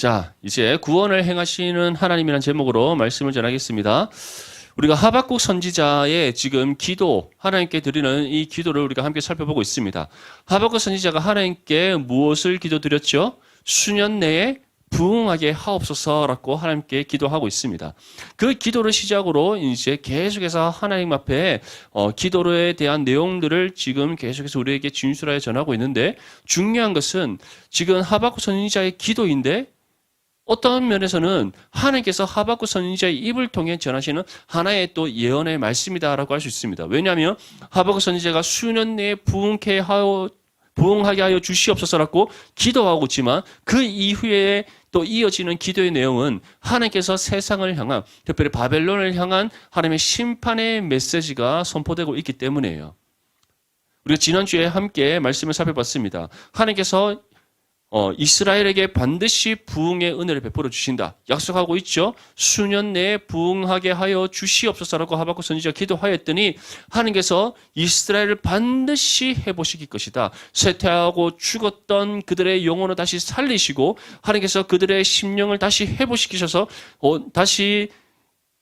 자, 이제 구원을 행하시는 하나님이라는 제목으로 말씀을 전하겠습니다. 우리가 하박국 선지자의 지금 기도, 하나님께 드리는 이 기도를 우리가 함께 살펴보고 있습니다. 하박국 선지자가 하나님께 무엇을 기도드렸죠? 수년 내에 부흥하게 하옵소서라고 하나님께 기도하고 있습니다. 그 기도를 시작으로 이제 계속해서 하나님 앞에 기도에 대한 내용들을 지금 계속해서 우리에게 진술하여 전하고 있는데, 중요한 것은 지금 하박국 선지자의 기도인데, 어떤 면에서는 하나님께서 하박국 선지자의 입을 통해 전하시는 하나의 또 예언의 말씀이다라고 할 수 있습니다. 왜냐하면 하박국 선지자가 수년 내에 부흥하게 하여 주시옵소서라고 기도하고 있지만, 그 이후에 또 이어지는 기도의 내용은 하나님께서 세상을 향한, 특별히 바벨론을 향한 하나님의 심판의 메시지가 선포되고 있기 때문이에요. 우리가 지난주에 함께 말씀을 살펴봤습니다. 하나님께서 이스라엘에게 반드시 부흥의 은혜를 베풀어 주신다 약속하고 있죠. 수년 내에 부흥하게 하여 주시옵소서라고 하박국 선지자가 기도하였더니, 하나님께서 이스라엘을 반드시 해보시길 것이다. 쇠퇴하고 죽었던 그들의 영혼을 다시 살리시고, 하나님께서 그들의 심령을 다시 회복시키셔서 다시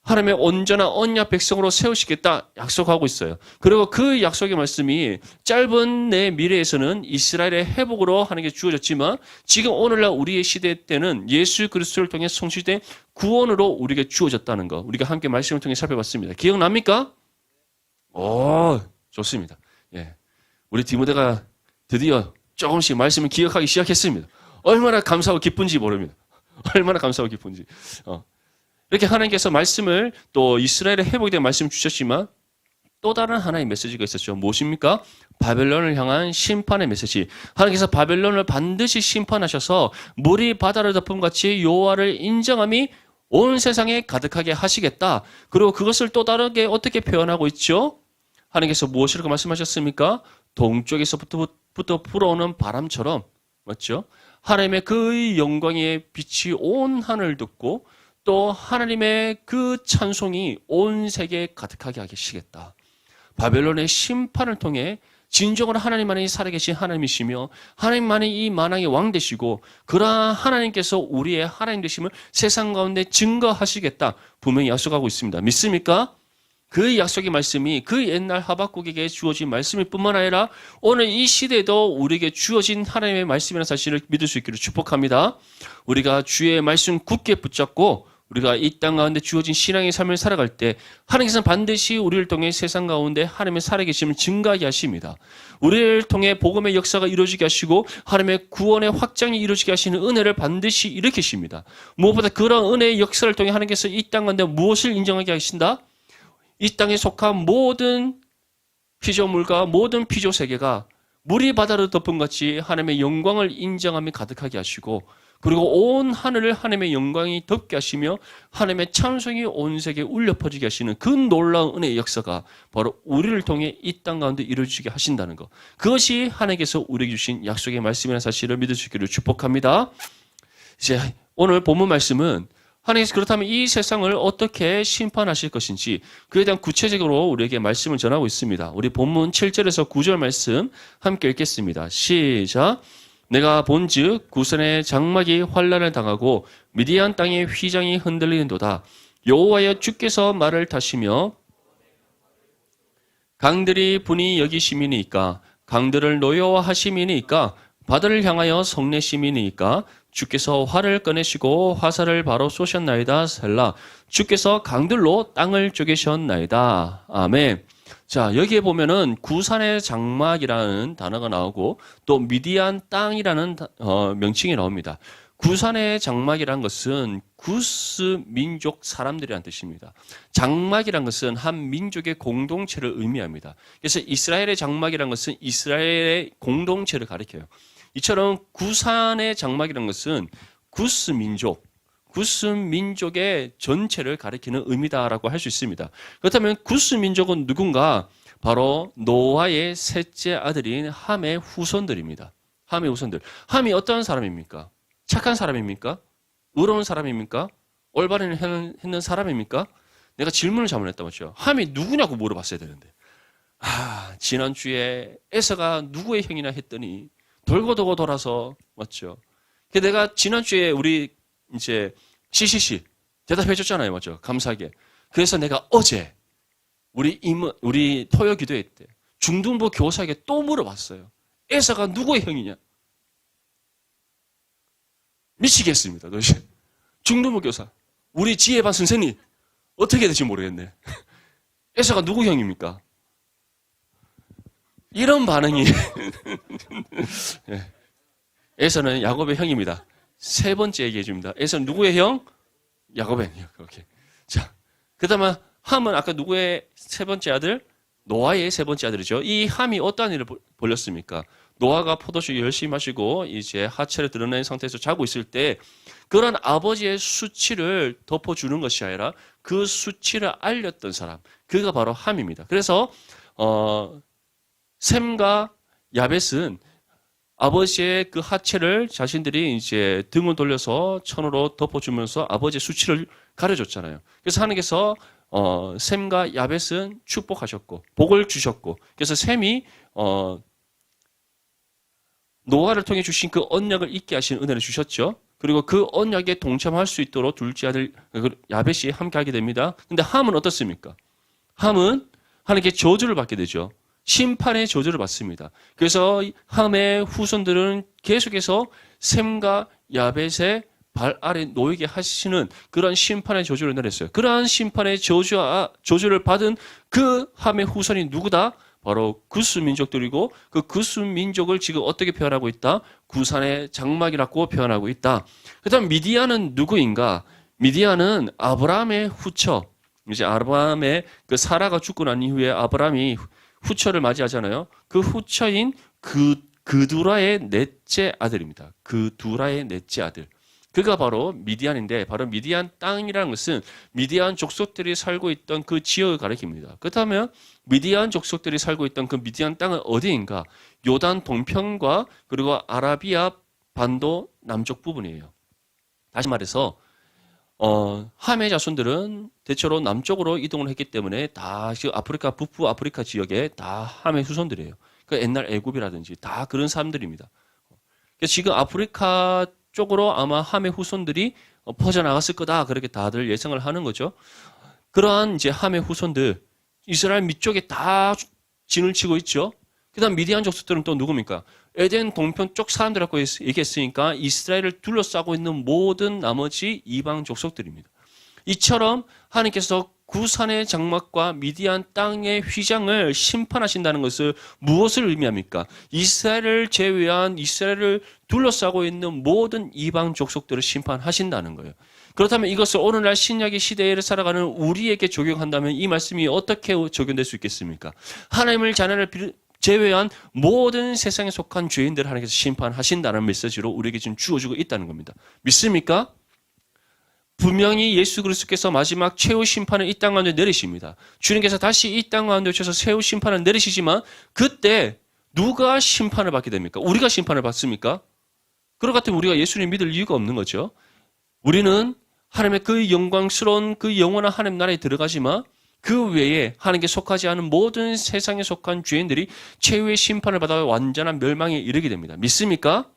하나님의 온전한 언약 백성으로 세우시겠다 약속하고 있어요. 그리고 그 약속의 말씀이 짧은 내 미래에서는 이스라엘의 회복으로 하나님께 주어졌지만, 지금 오늘날 우리의 시대 때는 예수 그리스도를 통해 성취된 구원으로 우리에게 주어졌다는 거, 우리가 함께 말씀을 통해 살펴봤습니다. 기억납니까? 오, 좋습니다. 예, 우리 디모데가 드디어 조금씩 말씀을 기억하기 시작했습니다. 얼마나 감사하고 기쁜지 모릅니다. 얼마나 감사하고 기쁜지. 이렇게 하나님께서 말씀을, 또 이스라엘의 회복에 대한 말씀을 주셨지만, 또 다른 하나의 메시지가 있었죠. 무엇입니까? 바벨론을 향한 심판의 메시지. 하나님께서 바벨론을 반드시 심판하셔서 물이 바다를 덮음 같이 여호와를 인정함이 온 세상에 가득하게 하시겠다. 그리고 그것을 또 다르게 어떻게 표현하고 있죠? 하나님께서 무엇이라고 말씀하셨습니까? 동쪽에서부터 불어오는 바람처럼, 맞죠? 하나님의 그 영광의 빛이 온 하늘을 덮고, 또 하나님의 그 찬송이 온 세계에 가득하게 하시겠다. 바벨론의 심판을 통해 진정으로 하나님만이 살아계신 하나님이시며, 하나님만이 이 만왕의 왕 되시고, 그러한 하나님께서 우리의 하나님 되심을 세상 가운데 증거하시겠다 분명히 약속하고 있습니다. 믿습니까? 그 약속의 말씀이 그 옛날 하박국에게 주어진 말씀일 뿐만 아니라 오늘 이 시대에도 우리에게 주어진 하나님의 말씀이라는 사실을 믿을 수 있기를 축복합니다. 우리가 주의 말씀 굳게 붙잡고 우리가 이 땅 가운데 주어진 신앙의 삶을 살아갈 때, 하나님께서는 반드시 우리를 통해 세상 가운데 하나님의 살아계심을 증가하게 하십니다. 우리를 통해 복음의 역사가 이루어지게 하시고, 하나님의 구원의 확장이 이루어지게 하시는 은혜를 반드시 일으키십니다. 무엇보다 그런 은혜의 역사를 통해 하나님께서 이 땅 가운데 무엇을 인정하게 하신다? 이 땅에 속한 모든 피조물과 모든 피조 세계가 물이 바다를 덮은 같이 하나님의 영광을 인정하며 가득하게 하시고, 그리고 온 하늘을 하나님의 영광이 덮게 하시며 하나님의 찬송이 온 세계에 울려 퍼지게 하시는 그 놀라운 은혜의 역사가 바로 우리를 통해 이 땅 가운데 이루어지게 하신다는 것, 그것이 하나님께서 우리에게 주신 약속의 말씀이라는 사실을 믿을 수 있기를 축복합니다. 이제 오늘 본문 말씀은 하나님께서 그렇다면 이 세상을 어떻게 심판하실 것인지, 그에 대한 구체적으로 우리에게 말씀을 전하고 있습니다. 우리 본문 7절에서 9절 말씀 함께 읽겠습니다. 시작. 내가 본즉 구선의 장막이 환난을 당하고 미디안 땅의 휘장이 흔들리는도다. 여호와여 주께서 말을 타시며 강들이 분이 여기심이니까, 강들을 노여워하심이니까, 바다를 향하여 성내심이니까, 주께서 활을 꺼내시고 화살을 바로 쏘셨나이다. 셀라. 주께서 강들로 땅을 쪼개셨나이다. 아멘. 자, 여기에 보면은 구산의 장막이라는 단어가 나오고, 또 미디안 땅이라는 명칭이 나옵니다. 구산의 장막이라는 것은 구스 민족 사람들이라는 뜻입니다. 장막이라는 것은 한 민족의 공동체를 의미합니다. 그래서 이스라엘의 장막이라는 것은 이스라엘의 공동체를 가리켜요. 이처럼 구산의 장막이라는 것은 구스 민족의 전체를 가리키는 의미다라고 할 수 있습니다. 그렇다면 구스 민족은 누군가? 바로 노아의 셋째 아들인 함의 후손들입니다. 함의 후손들. 함이 어떤 사람입니까? 착한 사람입니까? 의로운 사람입니까? 올바른 일을 했는 사람입니까? 내가 질문을 잘못했다 맞죠? 함이 누구냐고 물어봤어야 되는데, 지난주에 에서가 누구의 형이나 했더니 돌고 돌고 돌아서, 맞죠? 내가 지난주에 우리 이제 CCC 대답해 줬잖아요. 맞죠? 감사하게. 그래서 내가 어제 우리 토요 기도회 때 중등부 교사에게 또 물어봤어요. 에서가 누구의 형이냐? 미치겠습니다. 도대체. 중등부 교사. 우리 지혜반 선생님 어떻게 될지 모르겠네. 에서가 누구 형입니까? 이런 반응이 예. 에서는 야곱의 형입니다. 세 번째 얘기해 줍니다. 에서는 누구의 형? 야곱의 형. 오케이. 자, 그다음에 함은 아까 누구의 세 번째 아들? 노아의 세 번째 아들이죠. 이 함이 어떠한 일을 벌였습니까? 노아가 포도주 열심히 마시고 이제 하체를 드러낸 상태에서 자고 있을 때 그런 아버지의 수치를 덮어주는 것이 아니라 그 수치를 알렸던 사람, 그가 바로 함입니다. 그래서 셈과 야벳은 아버지의 그 하체를 자신들이 이제 등을 돌려서 천으로 덮어주면서 아버지의 수치를 가려줬잖아요. 그래서 하나님께서 셈과 야벳은 축복하셨고 복을 주셨고, 그래서 셈이 노아를 통해 주신 그 언약을 잊게 하신 은혜를 주셨죠. 그리고 그 언약에 동참할 수 있도록 둘째 아들 야벳이 함께 하게 됩니다. 근데 함은 어떻습니까? 함은 하나님께 저주를 받게 되죠. 심판의 저주를 받습니다. 그래서 함의 후손들은 계속해서 셈과 야벳의 발 아래 놓이게 하시는 그러한 심판의 저주를 내렸어요. 그러한 심판의 저주를 받은 그 함의 후손이 누구다? 바로 구스 민족들이고, 그 구스 민족을 지금 어떻게 표현하고 있다? 구산의 장막이라고 표현하고 있다. 그다음 미디안은 누구인가? 미디안은 아브라함의 후처. 이제 아브라함의 그 사라가 죽고 난 이후에 아브라함이 후처를 맞이하잖아요. 그 후처인 그두라의 넷째 아들입니다. 그두라의 넷째 아들. 그가 바로 미디안인데, 바로 미디안 땅이라는 것은 미디안 족속들이 살고 있던 그 지역을 가리킵니다. 그렇다면 미디안 족속들이 살고 있던 그 미디안 땅은 어디인가? 요단 동편과 그리고 아라비아 반도 남쪽 부분이에요. 다시 말해서 함의 자손들은 대체로 남쪽으로 이동을 했기 때문에 다 아프리카, 북부 아프리카 지역에 다 함의 후손들이에요. 그 옛날 애굽이라든지 다 그런 사람들입니다. 그래서 지금 아프리카 쪽으로 아마 함의 후손들이 퍼져나갔을 거다, 그렇게 다들 예상을 하는 거죠. 그러한 이제 함의 후손들, 이스라엘 밑쪽에 다 진을 치고 있죠. 그 다음 미디안 족속들은 또 누굽니까? 에덴 동편 쪽 사람들이라고 얘기했으니까 이스라엘을 둘러싸고 있는 모든 나머지 이방 족속들입니다. 이처럼 하나님께서 구산의 장막과 미디안 땅의 휘장을 심판하신다는 것을 무엇을 의미합니까? 이스라엘을 제외한 이스라엘을 둘러싸고 있는 모든 이방 족속들을 심판하신다는 거예요. 그렇다면 이것을 오늘날 신약의 시대에 살아가는 우리에게 적용한다면 이 말씀이 어떻게 적용될 수 있겠습니까? 하나님을 자녀를 제외한 모든 세상에 속한 죄인들을 하나님께서 심판하신다는 메시지로 우리에게 지금 주어지고 있다는 겁니다. 믿습니까? 분명히 예수 그리스도께서 마지막 최후 심판을 이 땅 가운데 내리십니다. 주님께서 다시 이 땅 가운데 오셔서 최후 심판을 내리시지만 그때 누가 심판을 받게 됩니까? 우리가 심판을 받습니까? 그럴 것 같으면 우리가 예수님 믿을 이유가 없는 거죠. 우리는 하나님의 그 영광스러운 그 영원한 하나님 나라에 들어가지만 그 외에 하나님께 속하지 않은 모든 세상에 속한 죄인들이 최후의 심판을 받아 완전한 멸망에 이르게 됩니다. 믿습니까?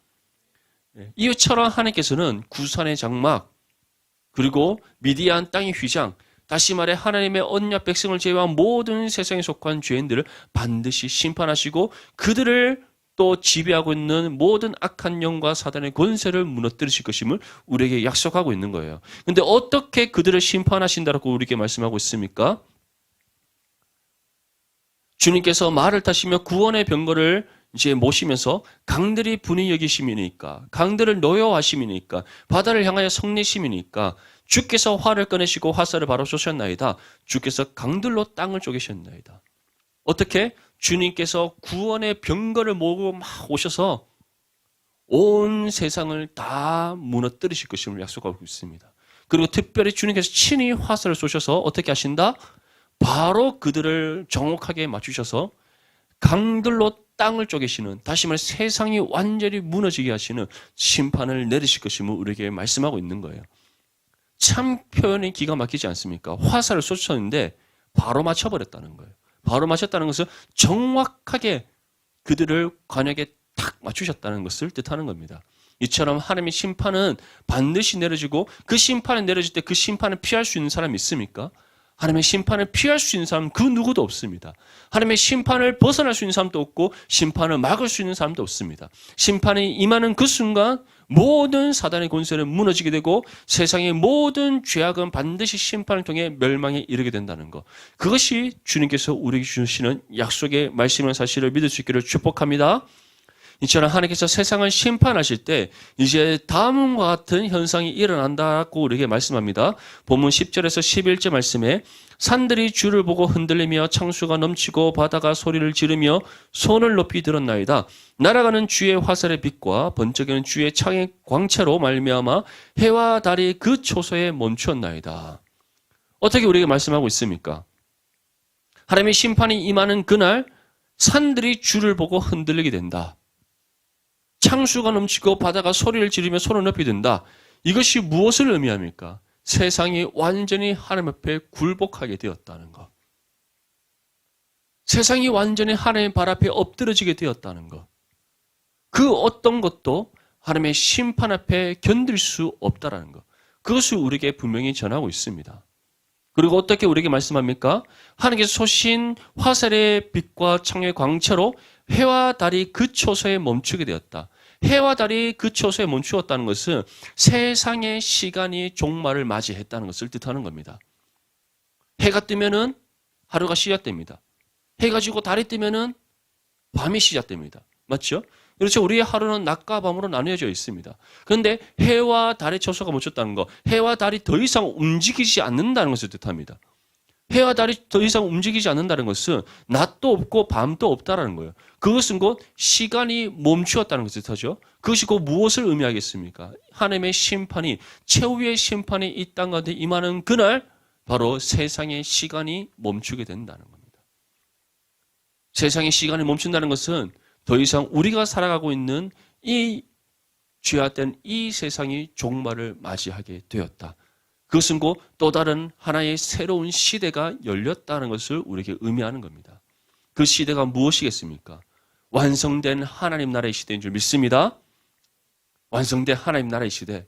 이처럼 하나님께서는 구산의 장막, 그리고 미디안 땅의 휘장, 다시 말해 하나님의 언약 백성을 제외한 모든 세상에 속한 죄인들을 반드시 심판하시고 그들을 또 지배하고 있는 모든 악한 영과 사단의 권세를 무너뜨리실 것임을 우리에게 약속하고 있는 거예요. 그런데 어떻게 그들을 심판하신다고 우리에게 말씀하고 있습니까? 주님께서 말을 타시며 구원의 병거를 이제 모시면서 강들이 분이 여기심이니까, 강들을 노여하심이니까, 바다를 향하여 성내심이니까, 주께서 활을 꺼내시고 화살을 바로 쏘셨나이다. 주께서 강들로 땅을 쪼개셨나이다. 어떻게? 주님께서 구원의 병거를 모으고 막 오셔서 온 세상을 다 무너뜨리실 것임을 약속하고 있습니다. 그리고 특별히 주님께서 친히 화살을 쏘셔서 어떻게 하신다? 바로 그들을 정확하게 맞추셔서 강들로 땅을 쪼개시는, 다시 말해 세상이 완전히 무너지게 하시는 심판을 내리실 것임을 우리에게 말씀하고 있는 거예요. 참 표현이 기가 막히지 않습니까? 화살을 쏘셨는데 바로 맞춰버렸다는 거예요. 바로 맞췄다는 것은 정확하게 그들을 관역에 탁 맞추셨다는 것을 뜻하는 겁니다. 이처럼 하나님의 심판은 반드시 내려지고 그 심판이 내려질 때 그 심판을 피할 수 있는 사람이 있습니까? 하나님의 심판을 피할 수 있는 사람은 그 누구도 없습니다. 하나님의 심판을 벗어날 수 있는 사람도 없고 심판을 막을 수 있는 사람도 없습니다. 심판이 임하는 그 순간 모든 사단의 권세는 무너지게 되고 세상의 모든 죄악은 반드시 심판을 통해 멸망에 이르게 된다는 것. 그것이 주님께서 우리에게 주시는 약속의 말씀의 사실을 믿을 수 있기를 축복합니다. 이처럼 하나님께서 세상을 심판하실 때 이제 다음과 같은 현상이 일어난다고 우리에게 말씀합니다. 본문 10절에서 11절 말씀에 산들이 주를 보고 흔들리며 창수가 넘치고 바다가 소리를 지르며 손을 높이 들었나이다. 날아가는 주의 화살의 빛과 번쩍이는 주의 창의 광채로 말미암아 해와 달이 그 초소에 멈추었나이다. 어떻게 우리에게 말씀하고 있습니까? 하나님의 심판이 임하는 그날 산들이 주를 보고 흔들리게 된다. 창수가 넘치고 바다가 소리를 지르며 손을 높이 든다. 이것이 무엇을 의미합니까? 세상이 완전히 하나님 앞에 굴복하게 되었다는 것. 세상이 완전히 하나님의 발 앞에 엎드러지게 되었다는 것. 그 어떤 것도 하나님의 심판 앞에 견딜 수 없다는 것. 그것을 우리에게 분명히 전하고 있습니다. 그리고 어떻게 우리에게 말씀합니까? 하나님께서 쏘신 화살의 빛과 창의 광채로 해와 달이 그 초소에 멈추게 되었다. 해와 달이 그 초소에 멈추었다는 것은 세상의 시간이 종말을 맞이했다는 것을 뜻하는 겁니다. 해가 뜨면은 하루가 시작됩니다. 해가 지고 달이 뜨면은 밤이 시작됩니다. 맞죠? 그렇죠. 우리의 하루는 낮과 밤으로 나뉘어져 있습니다. 그런데 해와 달의 초소가 멈췄다는 것, 해와 달이 더 이상 움직이지 않는다는 것을 뜻합니다. 해와 달이 더 이상 움직이지 않는다는 것은 낮도 없고 밤도 없다라는 거예요. 그것은 곧 시간이 멈추었다는 것을 뜻하죠. 그것이 곧 무엇을 의미하겠습니까? 하나님의 심판이, 최후의 심판이 이 땅 가운데 임하는 그날 바로 세상의 시간이 멈추게 된다는 겁니다. 세상의 시간이 멈춘다는 것은 더 이상 우리가 살아가고 있는 이 죄악된 이 세상이 종말을 맞이하게 되었다. 그것은 곧 또 다른 하나의 새로운 시대가 열렸다는 것을 우리에게 의미하는 겁니다. 그 시대가 무엇이겠습니까? 완성된 하나님 나라의 시대인 줄 믿습니다. 완성된 하나님 나라의 시대.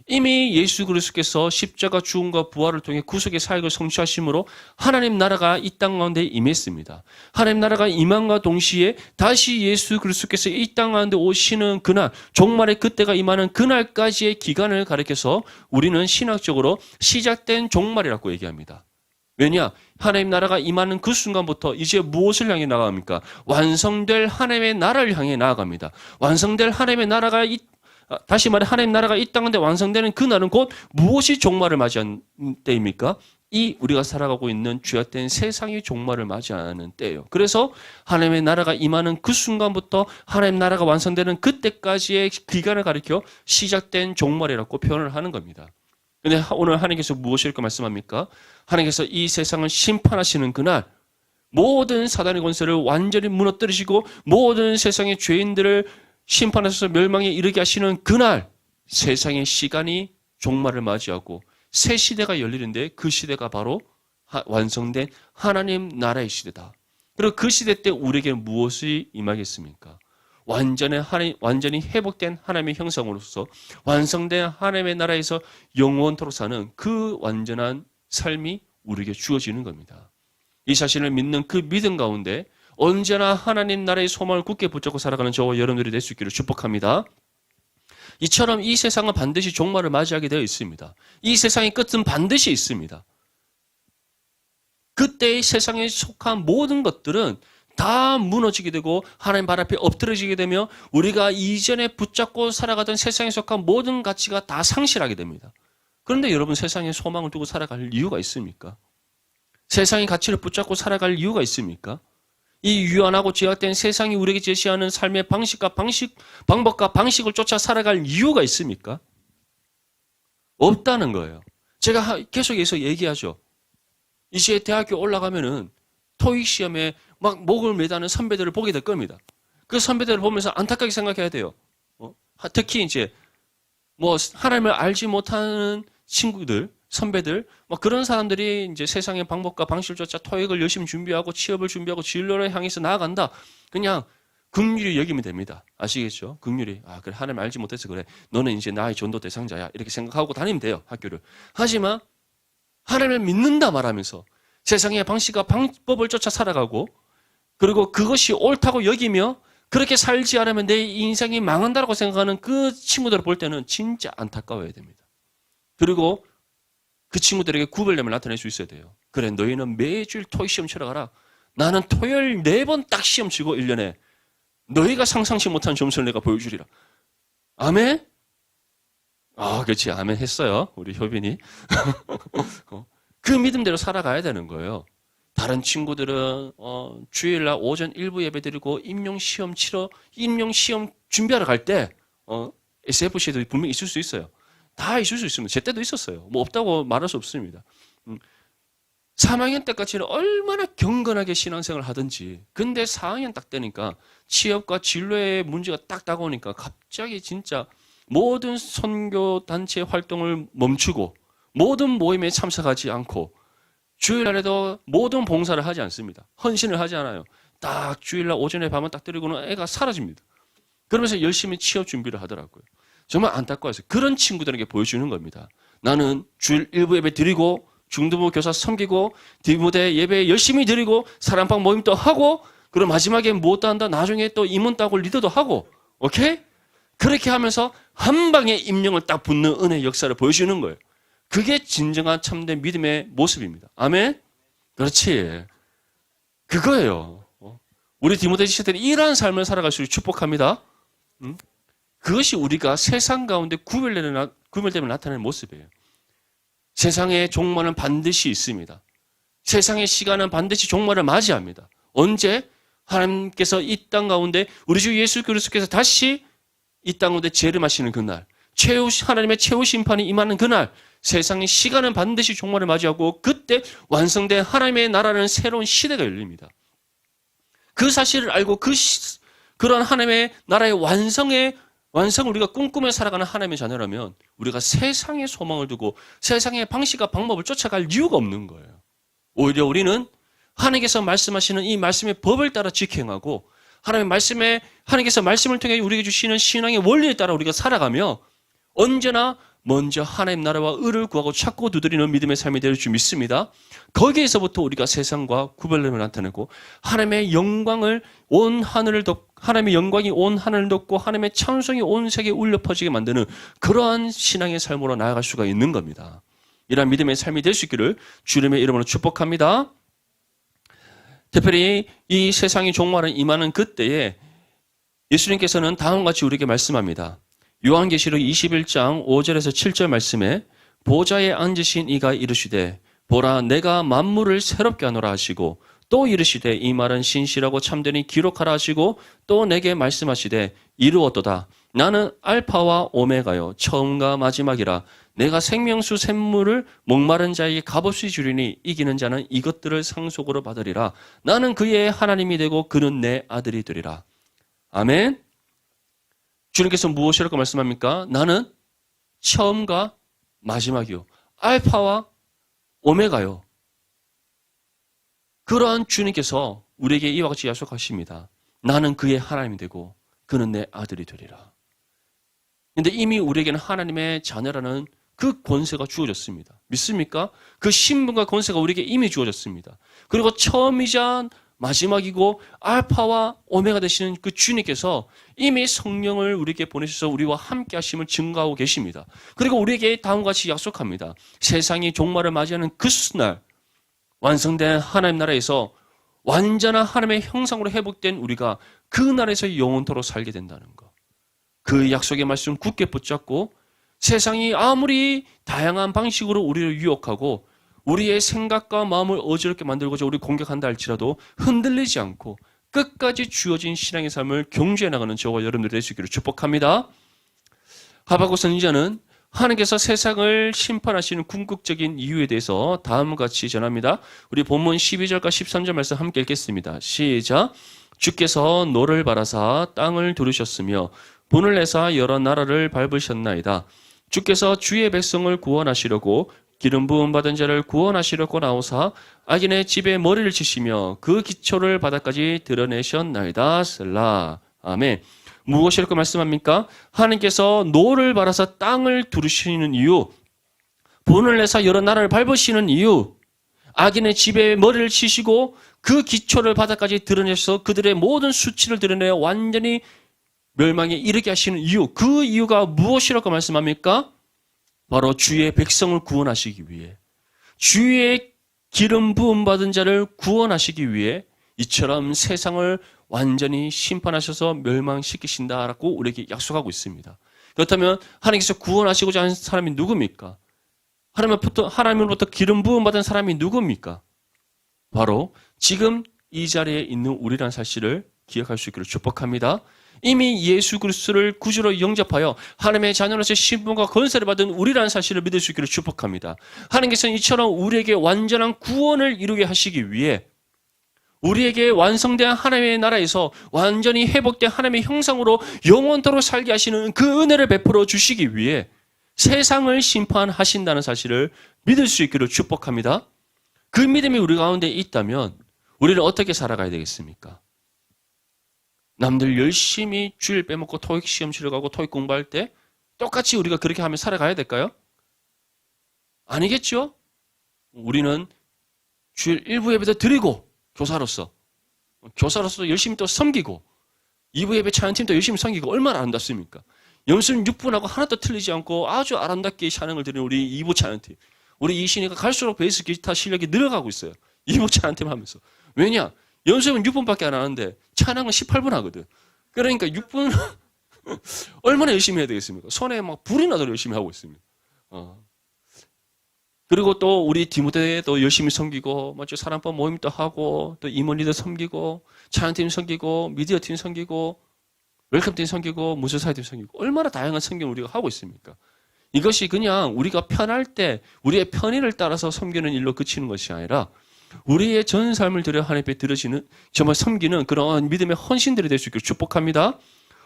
이미 예수 그리스도께서 십자가 죽음과 부활을 통해 구속의 사역을 성취하심으로 하나님 나라가 이 땅 가운데 임했습니다. 하나님 나라가 임함과 동시에 다시 예수 그리스도께서 이 땅 가운데 오시는 그날, 종말의 그때가 임하는 그날까지의 기간을 가리켜서 우리는 신학적으로 시작된 종말이라고 얘기합니다. 왜냐? 하나님 나라가 임하는 그 순간부터 이제 무엇을 향해 나아갑니까? 완성될 하나님의 나라를 향해 나아갑니다. 완성될 하나님의 나라가 다시 말해 하나님 나라가 이 땅 가운데 완성되는 그날은 곧 무엇이 종말을 맞이한 때입니까? 이 우리가 살아가고 있는 죄악된 세상이 종말을 맞이하는 때예요. 그래서 하나님의 나라가 임하는 그 순간부터 하나님 나라가 완성되는 그때까지의 기간을 가리켜 시작된 종말이라고 표현을 하는 겁니다. 그런데 오늘 하나님께서 무엇을 이렇게 말씀합니까? 하나님께서 이 세상을 심판하시는 그날 모든 사단의 권세를 완전히 무너뜨리시고 모든 세상의 죄인들을 심판하셔서 멸망에 이르게 하시는 그날 세상의 시간이 종말을 맞이하고 새 시대가 열리는데 그 시대가 바로 완성된 하나님 나라의 시대다. 그리고 그 시대 때 우리에게 무엇이 임하겠습니까? 완전히 회복된 하나님의 형상으로서 완성된 하나님의 나라에서 영원토록 사는 그 완전한 삶이 우리에게 주어지는 겁니다. 이 사실을 믿는 그 믿음 가운데 언제나 하나님 나라의 소망을 굳게 붙잡고 살아가는 저와 여러분들이 될 수 있기를 축복합니다. 이처럼 이 세상은 반드시 종말을 맞이하게 되어 있습니다. 이 세상의 끝은 반드시 있습니다. 그때의 세상에 속한 모든 것들은 다 무너지게 되고 하나님 발 앞에 엎드러지게 되며 우리가 이전에 붙잡고 살아가던 세상에 속한 모든 가치가 다 상실하게 됩니다. 그런데 여러분 세상에 소망을 두고 살아갈 이유가 있습니까? 세상의 가치를 붙잡고 살아갈 이유가 있습니까? 이 유한하고 죄악된 세상이 우리에게 제시하는 삶의 방법과 방식을 쫓아 살아갈 이유가 있습니까? 없다는 거예요. 제가 계속해서 얘기하죠. 이제 대학교 올라가면은 토익 시험에 막 목을 매다는 선배들을 보게 될 겁니다. 그 선배들을 보면서 안타깝게 생각해야 돼요. 특히 이제 뭐 하나님을 알지 못하는 친구들, 선배들, 뭐 그런 사람들이 이제 세상의 방법과 방식을 쫓아 토익을 열심히 준비하고 취업을 준비하고 진로를 향해서 나아간다. 그냥 긍휼히 여기면 됩니다. 아시겠죠? 긍휼히. 그래, 하나님 알지 못해서 그래. 너는 이제 나의 전도 대상자야. 이렇게 생각하고 다니면 돼요, 학교를. 하지만 하나님을 믿는다 말하면서 세상의 방식과 방법을 쫓아 살아가고, 그리고 그것이 옳다고 여기며 그렇게 살지 않으면 내 인생이 망한다고 생각하는 그 친구들을 볼 때는 진짜 안타까워야 됩니다. 그리고 그 친구들에게 구별됨을 나타낼 수 있어야 돼요. 그래, 너희는 매주일 토익 시험 치러 가라. 나는 토요일 4번 딱 시험 치고 1년에 너희가 상상치 못한 점수를 내가 보여주리라. 아멘? 그렇지. 아멘 했어요. 우리 효빈이. 그 믿음대로 살아가야 되는 거예요. 다른 친구들은 주일날 오전 일부 예배 드리고 임용 시험 준비하러 갈 때 SFC에도 분명히 있을 수 있어요. 다 있을 수 있습니다. 제 때도 있었어요. 뭐 없다고 말할 수 없습니다. 3학년 때까지는 얼마나 경건하게 신앙생활을 하든지, 근데 4학년 딱 되니까 취업과 진로의 문제가 딱 다가오니까 갑자기 진짜 모든 선교 단체 활동을 멈추고 모든 모임에 참석하지 않고 주일날에도 모든 봉사를 하지 않습니다. 헌신을 하지 않아요. 딱 주일날 오전에 밤을 딱 때리고는 애가 사라집니다. 그러면서 열심히 취업 준비를 하더라고요. 정말 안타까워서 그런 친구들에게 보여주는 겁니다. 나는 주일 일부 예배 드리고 중등부 교사 섬기고 디무대 예배 열심히 드리고 사랑방 모임도 하고, 그리고 마지막에 무엇도 한다. 나중에 또 임원 따고 리더도 하고, 오케이? 그렇게 하면서 한 방에 임령을 딱 붙는 은혜의 역사를 보여주는 거예요. 그게 진정한 참된 믿음의 모습입니다. 아멘? 그렇지. 그거예요. 우리 디모데 지체들이 이러한 삶을 살아갈 수 있도록 축복합니다. 그것이 우리가 세상 가운데 구별됨을 나타내는 모습이에요. 세상의 종말은 반드시 있습니다. 세상의 시간은 반드시 종말을 맞이합니다. 언제? 하나님께서 이 땅 가운데 우리 주 예수 그리스도께서 다시 이 땅 가운데 재림하시는 그날, 하나님의 최후 심판이 임하는 그날, 세상의 시간은 반드시 종말을 맞이하고 그때 완성된 하나님의 나라는 새로운 시대가 열립니다. 그 사실을 알고 그런 하나님의 나라의 완성을 우리가 꿈꾸며 살아가는 하나님의 자녀라면 우리가 세상의 소망을 두고 세상의 방식과 방법을 쫓아갈 이유가 없는 거예요. 오히려 우리는 하나님께서 말씀하시는 이 말씀의 법을 따라 직행하고 하나님께서 말씀을 통해 우리에게 주시는 신앙의 원리에 따라 우리가 살아가며 언제나 먼저 하나님 나라와 의를 구하고 찾고 두드리는 믿음의 삶이 될 줄 믿습니다. 거기에서부터 우리가 세상과 구별됨을 나타내고 하나님의 영광이 온 하늘을 덮고 하나님의 찬송이 온 세계에 울려 퍼지게 만드는 그러한 신앙의 삶으로 나아갈 수가 있는 겁니다. 이러한 믿음의 삶이 될 수 있기를 주님의 이름으로 축복합니다. 특별히 이 세상이 종말은 임하는 그때에 예수님께서는 다음과 같이 우리에게 말씀합니다. 요한계시록 21장 5절에서 7절 말씀에 보좌에 앉으신 이가 이르시되 보라 내가 만물을 새롭게 하노라 하시고 또 이르시되 이 말은 신실하고 참되니 기록하라 하시고 또 내게 말씀하시되 이루었도다. 나는 알파와 오메가요 처음과 마지막이라. 내가 생명수 샘물을 목마른 자에게 값없이 주리니 이기는 자는 이것들을 상속으로 받으리라. 나는 그의 하나님이 되고 그는 내 아들이 되리라. 아멘. 주님께서 무엇이라고 말씀합니까? 나는 처음과 마지막이요. 알파와 오메가요. 그러한 주님께서 우리에게 이와 같이 약속하십니다. 나는 그의 하나님이 되고 그는 내 아들이 되리라. 그런데 이미 우리에게는 하나님의 자녀라는 그 권세가 주어졌습니다. 믿습니까? 그 신분과 권세가 우리에게 이미 주어졌습니다. 그리고 처음이자 마지막이고 알파와 오메가 되시는 그 주님께서 이미 성령을 우리에게 보내셔서 우리와 함께 하심을 증거하고 계십니다. 그리고 우리에게 다음과 같이 약속합니다. 세상이 종말을 맞이하는 그 날 완성된 하나님 나라에서 완전한 하나님의 형상으로 회복된 우리가 그 나라에서 영원토록 살게 된다는 것. 그 약속의 말씀 굳게 붙잡고 세상이 아무리 다양한 방식으로 우리를 유혹하고 우리의 생각과 마음을 어지럽게 만들고자 우리 공격한다 할지라도 흔들리지 않고 끝까지 주어진 신앙의 삶을 경주해 나가는 저와 여러분들이 될 수 있기를 축복합니다. 하박국 선지자는 하나님께서 세상을 심판하시는 궁극적인 이유에 대해서 다음과 같이 전합니다. 우리 본문 12절과 13절 말씀 함께 읽겠습니다. 시작. 주께서 노를 바라사 땅을 두르셨으며 분을 내사 여러 나라를 밟으셨나이다. 주께서 주의 백성을 구원하시려고 기름 부음 받은 자를 구원하시려고 나오사 악인의 집에 머리를 치시며 그 기초를 바닥까지 드러내셨나이다. 셀라. 아멘. 무엇이라고 말씀합니까? 하나님께서 노를 바라사 땅을 두르시는 이유, 분을 내사 여러 나라를 밟으시는 이유, 악인의 집에 머리를 치시고 그 기초를 바닥까지 드러내셔서 그들의 모든 수치를 드러내어 완전히 멸망에 이르게 하시는 이유, 그 이유가 무엇이라고 말씀합니까? 바로 주의 백성을 구원하시기 위해, 주의 기름 부음 받은 자를 구원하시기 위해 이처럼 세상을 완전히 심판하셔서 멸망시키신다라고 우리에게 약속하고 있습니다. 그렇다면 하나님께서 구원하시고자 하는 사람이 누굽니까? 하나님으로부터 기름 부음 받은 사람이 누굽니까? 바로 지금 이 자리에 있는 우리라는 사실을 기억할 수 있기를 축복합니다. 이미 예수 그리스도를 구주로 영접하여 하나님의 자녀로서 신분과 권세를 받은 우리라는 사실을 믿을 수 있기를 축복합니다. 하나님께서는 이처럼 우리에게 완전한 구원을 이루게 하시기 위해 우리에게 완성된 하나님의 나라에서 완전히 회복된 하나님의 형상으로 영원토록 살게 하시는 그 은혜를 베풀어 주시기 위해 세상을 심판하신다는 사실을 믿을 수 있기를 축복합니다. 그 믿음이 우리 가운데 있다면 우리는 어떻게 살아가야 되겠습니까? 남들 열심히 주일 빼먹고 토익 시험 치러 가고 토익 공부할 때 똑같이 우리가 그렇게 하며 살아가야 될까요? 아니겠죠? 우리는 주일 일부 예배도 드리고 교사로서 열심히 또 섬기고 2부 예배 찬양팀도 열심히 섬기고 얼마나 아름답습니까? 연습 6분하고 하나도 틀리지 않고 아주 아름답게 찬양을 드리는 우리 2부 찬양팀. 우리 이신이가 갈수록 베이스 기타 실력이 늘어가고 있어요. 2부 찬양팀 하면서. 왜냐? 연습은 6분밖에 안 하는데 찬양은 18분 하거든. 그러니까 6분 얼마나 열심히 해야 되겠습니까? 손에 막 불이 나도록 열심히 하고 있습니다. 그리고 또 우리 디모데도 열심히 섬기고, 사랑법 모임도 하고, 또 임원리도 섬기고, 찬양팀 섬기고, 미디어팀 섬기고, 웰컴팀 섬기고, 무술사회팀 섬기고, 얼마나 다양한 섬김을 우리가 하고 있습니까? 이것이 그냥 우리가 편할 때 우리의 편의를 따라서 섬기는 일로 그치는 것이 아니라 우리의 전 삶을 들여 하나님 앞에 들으시는, 정말 섬기는 그런 믿음의 헌신들이 될 수 있기를 축복합니다.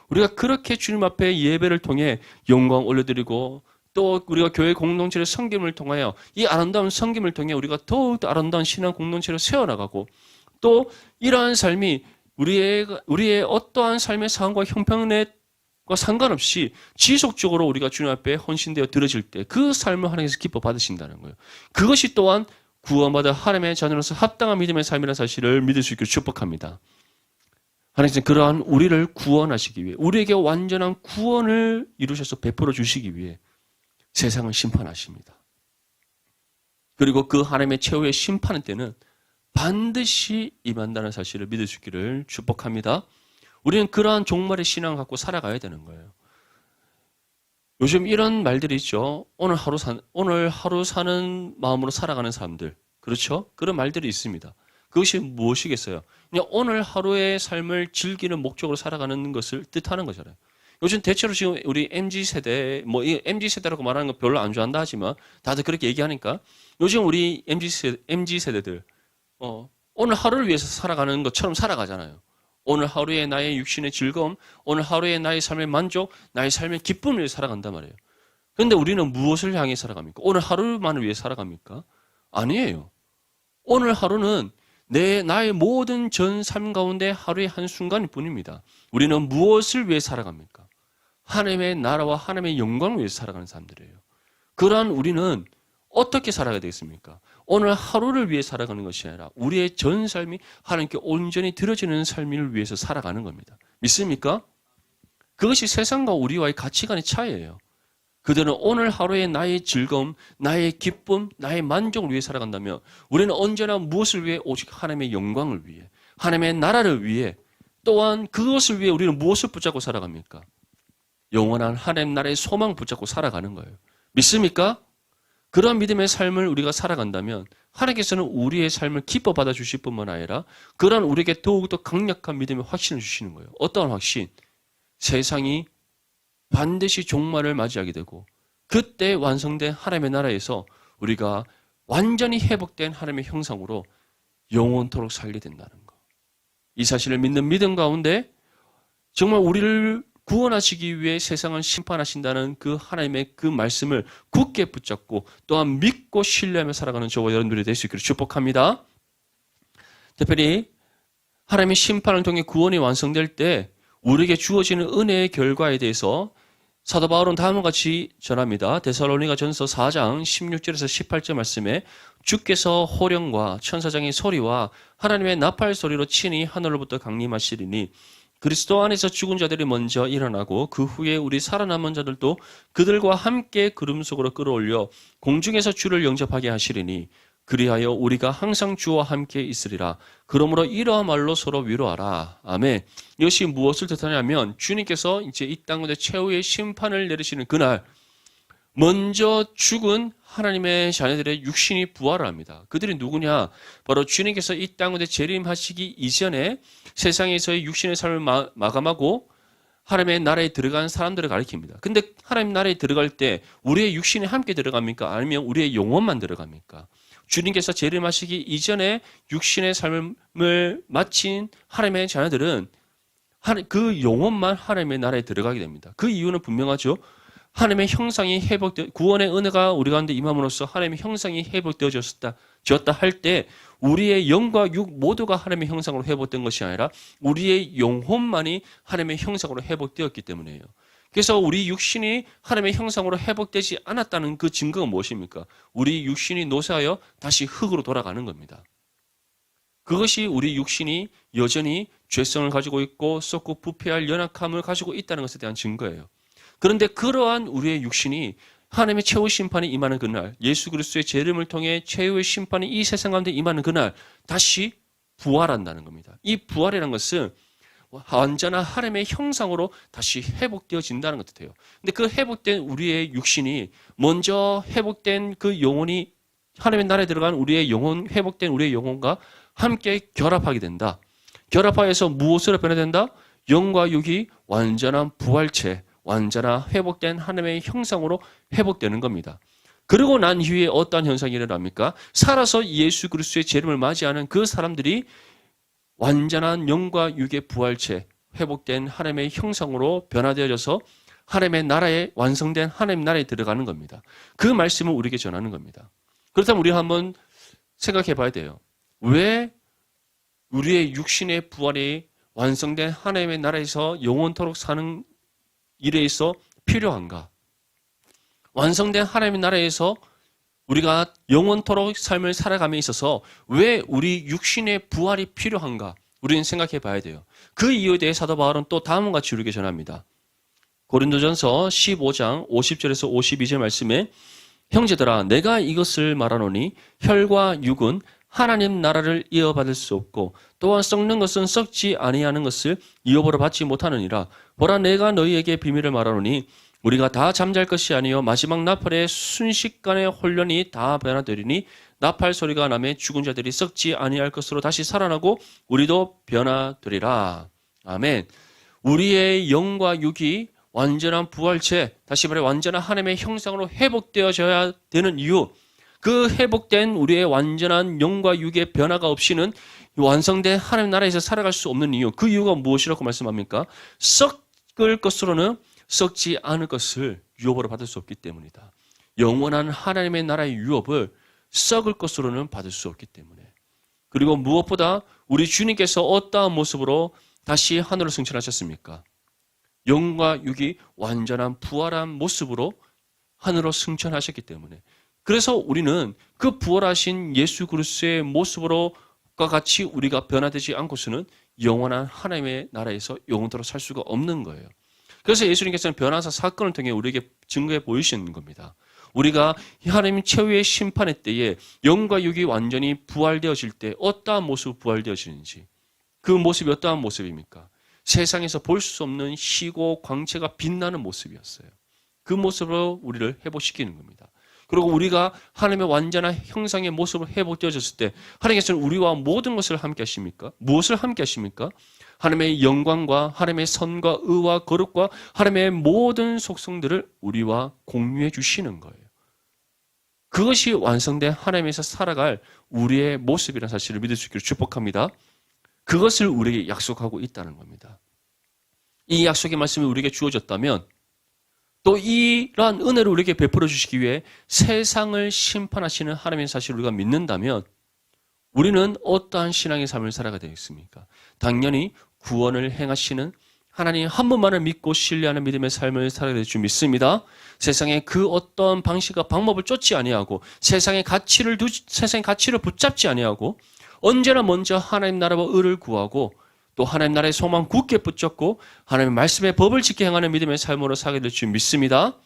우리가 그렇게 주님 앞에 예배를 통해 영광 올려드리고 또 우리가 교회 공동체의 섬김을 통하여 이 아름다운 섬김을 통해 우리가 더욱 아름다운 신앙 공동체를 세워나가고 또 이러한 삶이 우리의 어떠한 삶의 상황과 형편과 상관없이 지속적으로 우리가 주님 앞에 헌신되어 드려질 때 그 삶을 하나님께서 기뻐 받으신다는 거예요. 그것이 또한 구원받아 하나님의 자녀로서 합당한 믿음의 삶이라는 사실을 믿을 수 있기를 축복합니다. 하나님께서 그러한 우리를 구원하시기 위해 우리에게 완전한 구원을 이루셔서 베풀어 주시기 위해 세상을 심판하십니다. 그리고 그 하나님의 최후의 심판의 때는 반드시 임한다는 사실을 믿을 수 있기를 축복합니다. 우리는 그러한 종말의 신앙을 갖고 살아가야 되는 거예요. 요즘 이런 말들이 있죠. 오늘 하루 사는 마음으로 살아가는 사람들. 그렇죠? 그런 말들이 있습니다. 그것이 무엇이겠어요? 그냥 오늘 하루의 삶을 즐기는 목적으로 살아가는 것을 뜻하는 거잖아요. 요즘 대체로 지금 우리 MZ세대, 이 MZ세대라고 말하는 거 별로 안 좋아한다 하지만 다들 그렇게 얘기하니까 요즘 우리 MZ세대들, 오늘 하루를 위해서 살아가는 것처럼 살아가잖아요. 오늘 하루의 나의 육신의 즐거움, 오늘 하루의 나의 삶의 만족, 나의 삶의 기쁨을 위해 살아간단 말이에요. 그런데 우리는 무엇을 향해 살아갑니까? 오늘 하루만을 위해 살아갑니까? 아니에요. 오늘 하루는 나의 모든 전 삶 가운데 하루의 한순간일 뿐입니다. 우리는 무엇을 위해 살아갑니까? 하나님의 나라와 하나님의 영광을 위해서 살아가는 사람들이에요. 그러한 우리는 어떻게 살아가야 되겠습니까? 오늘 하루를 위해 살아가는 것이 아니라 우리의 전 삶이 하나님께 온전히 드려지는 삶을 위해서 살아가는 겁니다. 믿습니까? 그것이 세상과 우리와의 가치관의 차이예요. 그들은 오늘 하루의 나의 즐거움, 나의 기쁨, 나의 만족을 위해 살아간다면 우리는 언제나 무엇을 위해? 오직 하나님의 영광을 위해, 하나님의 나라를 위해, 또한 그것을 위해 우리는 무엇을 붙잡고 살아갑니까? 영원한 하나님 나라의 소망 붙잡고 살아가는 거예요. 믿습니까? 그런 믿음의 삶을 우리가 살아간다면 하나님께서는 우리의 삶을 기뻐 받아주실 뿐만 아니라 그런 우리에게 더욱더 강력한 믿음의 확신을 주시는 거예요. 어떠한 확신? 세상이 반드시 종말을 맞이하게 되고 그때 완성된 하나님의 나라에서 우리가 완전히 회복된 하나님의 형상으로 영원토록 살게 된다는 것. 이 사실을 믿는 믿음 가운데 정말 우리를 구원하시기 위해 세상을 심판하신다는 그 하나님의 그 말씀을 굳게 붙잡고 또한 믿고 신뢰하며 살아가는 저와 여러분들이 될 수 있기를 축복합니다. 특별히 하나님의 심판을 통해 구원이 완성될 때 우리에게 주어지는 은혜의 결과에 대해서 사도 바울은 다음과 같이 전합니다. 데살로니가전서 4장 16절에서 18절 말씀에 주께서 호령과 천사장의 소리와 하나님의 나팔 소리로 친히 하늘로부터 강림하시리니 그리스도 안에서 죽은 자들이 먼저 일어나고 그 후에 우리 살아남은 자들도 그들과 함께 구름 속으로 끌어올려 공중에서 주를 영접하게 하시리니 그리하여 우리가 항상 주와 함께 있으리라. 그러므로 이러한 말로 서로 위로하라. 아멘. 이것이 무엇을 뜻하냐면 주님께서 이제 이 땅 가운데 최후의 심판을 내리시는 그날 먼저 죽은 하나님의 자녀들의 육신이 부활을 합니다. 그들이 누구냐? 바로 주님께서 이 땅 가운데 재림하시기 이전에 세상에서의 육신의 삶을 마감하고 하나님의 나라에 들어간 사람들을 가리킵니다. 근데 하나님 나라에 들어갈 때 우리의 육신이 함께 들어갑니까? 아니면 우리의 영혼만 들어갑니까? 주님께서 재림하시기 이전에 육신의 삶을 마친 하나님의 자녀들은 그 영혼만 하나님의 나라에 들어가게 됩니다. 그 이유는 분명하죠. 하나님의 형상이 구원의 은혜가 우리 가운데 임함으로써 하나님의 형상이 회복되어졌다 할 때 우리의 영과 육 모두가 하나님의 형상으로 회복된 것이 아니라 우리의 영혼만이 하나님의 형상으로 회복되었기 때문이에요. 그래서 우리 육신이 하나님의 형상으로 회복되지 않았다는 그 증거가 무엇입니까? 우리 육신이 노쇠하여 다시 흙으로 돌아가는 겁니다. 그것이 우리 육신이 여전히 죄성을 가지고 있고 썩고 부패할 연약함을 가지고 있다는 것에 대한 증거예요. 그런데 그러한 우리의 육신이 하나님의 최후 심판이 임하는 그날, 예수 그리스도의 재림을 통해 최후의 심판이 이 세상 가운데 임하는 그날 다시 부활한다는 겁니다. 이 부활이라는 것은 완전한 하나님의 형상으로 다시 회복되어진다는 것 같아요. 근데 그 회복된 우리의 육신이 먼저 회복된 그 영혼이 하나님의 나라에 들어간 우리의 영혼, 회복된 우리의 영혼과 함께 결합하게 된다. 결합하여서 무엇으로 변화된다? 영과 육이 완전한 부활체, 완전한 회복된 하나님의 형상으로 회복되는 겁니다. 그러고 난 이후에 어떠한 현상이 일어납니까? 살아서 예수 그리스도의 재림을 맞이하는 그 사람들이 완전한 영과 육의 부활체, 회복된 하나님의 형상으로 변화되어져서 하나님의 나라에 완성된 하나님 나라에 들어가는 겁니다. 그 말씀을 우리에게 전하는 겁니다. 그렇다면 우리가 한번 생각해 봐야 돼요. 왜 우리의 육신의 부활이 완성된 하나님의 나라에서 영원토록 사는 일에 있어 필요한가? 완성된 하나님의 나라에서 우리가 영원토록 삶을 살아감에 있어서 왜 우리 육신의 부활이 필요한가? 우리는 생각해 봐야 돼요. 그 이유에 대해 사도 바울은 또 다음과 같이 우리에게 전합니다. 고린도전서 15장 50절에서 52절 말씀에 형제들아 내가 이것을 말하노니 혈과 육은 하나님 나라를 이어받을 수 없고 또한 썩는 것은 썩지 아니하는 것을 이어보러 받지 못하느니라. 보라 내가 너희에게 비밀을 말하노니 우리가 다 잠잘 것이 아니요 마지막 나팔의 순식간에 혼련이 다 변화되리니 나팔 소리가 나매 죽은 자들이 썩지 아니할 것으로 다시 살아나고 우리도 변화되리라. 아멘. 우리의 영과 육이 완전한 부활체, 다시 말해 완전한 하나님의 형상으로 회복되어져야 되는 이유, 그 회복된 우리의 완전한 영과 육의 변화가 없이는 완성된 하나님 나라에서 살아갈 수 없는 이유, 그 이유가 무엇이라고 말씀합니까? 썩을 것으로는 썩지 않을 것을 유업으로 받을 수 없기 때문이다. 영원한 하나님의 나라의 유업을 썩을 것으로는 받을 수 없기 때문에. 그리고 무엇보다 우리 주님께서 어떠한 모습으로 다시 하늘로 승천하셨습니까? 영과 육이 완전한 부활한 모습으로 하늘로 승천하셨기 때문에. 그래서 우리는 그 부활하신 예수 그리스도의 모습으로과 같이 우리가 변화되지 않고서는 영원한 하나님의 나라에서 영원토록 살 수가 없는 거예요. 그래서 예수님께서는 변화사 사건을 통해 우리에게 증거해 보이시는 겁니다. 우리가 하나님 최후의 심판의 때에 영과 육이 완전히 부활되어질 때 어떠한 모습으로 부활되어지는지, 그 모습이 어떠한 모습입니까? 세상에서 볼 수 없는 희고 광채가 빛나는 모습이었어요. 그 모습으로 우리를 회복시키는 겁니다. 그리고 우리가 하나님의 완전한 형상의 모습으로 회복되어졌을 때 하나님께서는 우리와 모든 것을 함께 하십니까? 무엇을 함께 하십니까? 하나님의 영광과 하나님의 선과 의와 거룩과 하나님의 모든 속성들을 우리와 공유해 주시는 거예요. 그것이 완성된 하나님에서 살아갈 우리의 모습이라는 사실을 믿을 수 있기를 축복합니다. 그것을 우리에게 약속하고 있다는 겁니다. 이 약속의 말씀이 우리에게 주어졌다면 또 이러한 은혜를 우리에게 베풀어 주시기 위해 세상을 심판하시는 하나님의 사실을 우리가 믿는다면 우리는 어떠한 신앙의 삶을 살아가야 되겠습니까? 당연히 구원을 행하시는 하나님 한 분만을 믿고 신뢰하는 믿음의 삶을 살아야 될 줄 믿습니다. 세상에 그 어떤 방식과 방법을 쫓지 아니하고 세상의 가치를 붙잡지 아니하고 언제나 먼저 하나님 나라와 의를 구하고 또 하나님 나라의 소망 굳게 붙잡고 하나님의 말씀의 법을 지켜 행하는 믿음의 삶으로 살게 될 줄 믿습니다.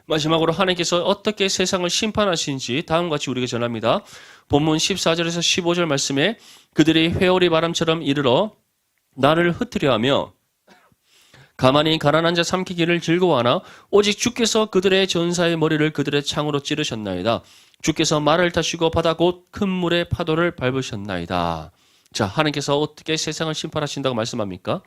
마지막으로 하나님께서 어떻게 세상을 심판하시는지 다음과 같이 우리에게 전합니다. 본문 14절에서 15절 말씀에 그들이 회오리 바람처럼 이르러 나를 흩으려 하며 가만히 가난한 자 삼키기를 즐거워하나 오직 주께서 그들의 전사의 머리를 그들의 창으로 찌르셨나이다. 주께서 말을 타시고 바다 곧 큰 물의 파도를 밟으셨나이다. 자, 하나님께서 어떻게 세상을 심판하신다고 말씀합니까?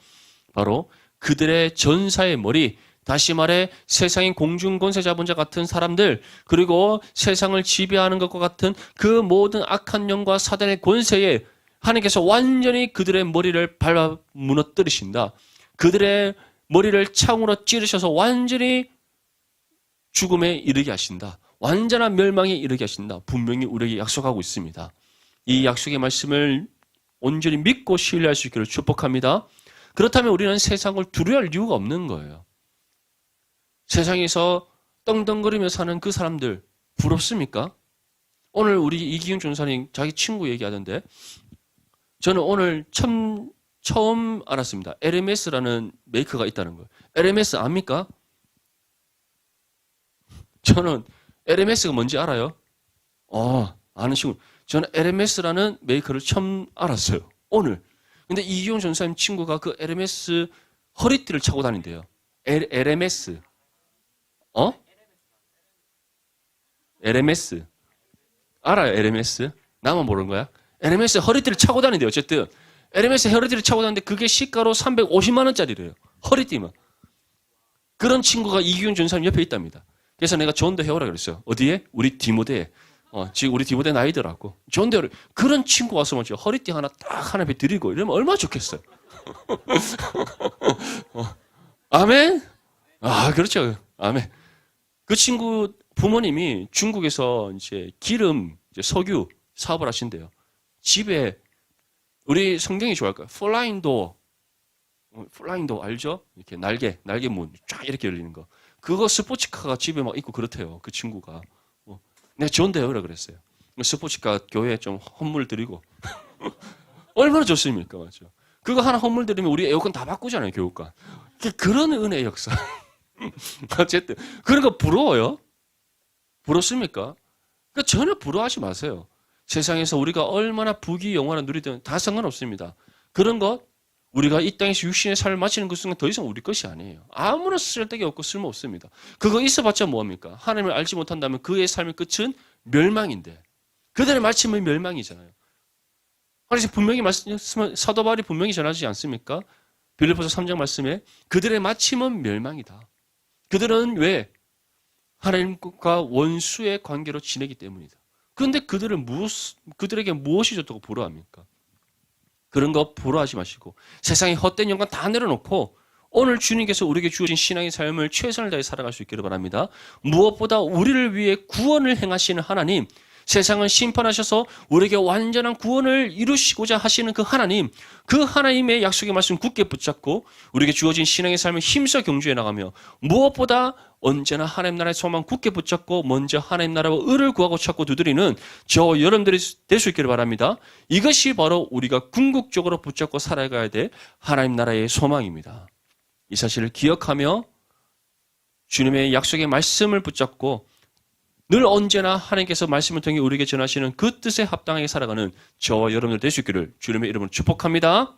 바로 그들의 전사의 머리, 다시 말해 세상의 공중권세 잡은 자 같은 사람들, 그리고 세상을 지배하는 것과 같은 그 모든 악한 영과 사단의 권세에 하나님께서 완전히 그들의 머리를 밟아 무너뜨리신다. 그들의 머리를 창으로 찌르셔서 완전히 죽음에 이르게 하신다. 완전한 멸망에 이르게 하신다. 분명히 우리에게 약속하고 있습니다. 이 약속의 말씀을 온전히 믿고 신뢰할 수 있기를 축복합니다. 그렇다면 우리는 세상을 두려워할 이유가 없는 거예요. 세상에서 떵떵거리며 사는 그 사람들 부럽습니까? 오늘 우리 이기훈 전사님 자기 친구 얘기하던데 저는 오늘 처음 알았습니다. LMS라는 메이커가 있다는 거예요. LMS 압니까? 저는 LMS가 뭔지 알아요? 아는 친구. 저는 LMS라는 메이커를 처음 알았어요. 오늘. 근데 이기훈 전사님 친구가 그 LMS 허리띠를 차고 다닌대요. LMS. LMS. 알아요, LMS? 나만 모르는 거야? LMS 허리띠를 차고 다닌대요, 어쨌든. LMS 허리띠를 차고 다니는데 그게 시가로 350만 원짜리래요. 허리띠만. 그런 친구가 이기훈 전사님 옆에 있답니다. 그래서 내가 존 더 해오라 그랬어요. 어디에? 우리 디모데에. 지금 우리 디모데 나이더라고. 존 더 해오라. 그런 친구 와서 먼저 허리띠 하나 딱 하나 드리고 이러면 얼마나 좋겠어요. 아멘? 그렇죠. 아멘. 그 친구 부모님이 중국에서 이제 기름, 석유 사업을 하신대요. 집에 우리 성경이 좋아할 거예요. 플라잉도 알죠? 이렇게 날개 문 쫙 이렇게 열리는 거. 그거 스포츠카가 집에 막 있고 그렇대요. 그 친구가. 내가 좋은데요라 그랬어요. 스포츠카 교회에 좀 헌물 드리고 얼마나 좋습니까, 맞죠? 그거 하나 헌물 드리면 우리 에어컨 다 바꾸잖아요, 교육관. 그런 은혜의 역사. 어쨌든 그런 거 부러워요? 부럽습니까? 그러니까 전혀 부러워하지 마세요. 세상에서 우리가 얼마나 부귀 영화를 누리든 다 상관없습니다. 그런 것 우리가 이 땅에서 육신의 삶을 마치는 그 순간 더 이상 우리 것이 아니에요. 아무런 쓸데기 없고 쓸모없습니다. 그거 있어봤자 뭐합니까? 하나님을 알지 못한다면 그의 삶의 끝은 멸망인데 그들의 마침은 멸망이잖아요. 그래서 분명히 사도 바울이 분명히 전하지 않습니까? 빌립보서 3장 말씀에 그들의 마침은 멸망이다. 그들은 왜? 하나님과 원수의 관계로 지내기 때문이다. 그런데 그들에게 무엇이 좋다고 부러워합니까? 그런 거 부러워하지 마시고 세상의 헛된 영광 다 내려놓고 오늘 주님께서 우리에게 주어진 신앙의 삶을 최선을 다해 살아갈 수 있기를 바랍니다. 무엇보다 우리를 위해 구원을 행하시는 하나님, 세상을 심판하셔서 우리에게 완전한 구원을 이루시고자 하시는 그 하나님, 그 하나님의 약속의 말씀 굳게 붙잡고 우리에게 주어진 신앙의 삶을 힘써 경주해 나가며 무엇보다 언제나 하나님 나라의 소망 굳게 붙잡고 먼저 하나님 나라와 의를 구하고 찾고 두드리는 저 여러분들이 될 수 있기를 바랍니다. 이것이 바로 우리가 궁극적으로 붙잡고 살아가야 될 하나님 나라의 소망입니다. 이 사실을 기억하며 주님의 약속의 말씀을 붙잡고 늘 언제나 하나님께서 말씀을 통해 우리에게 전하시는 그 뜻에 합당하게 살아가는 저와 여러분들 될 수 있기를 주님의 이름으로 축복합니다.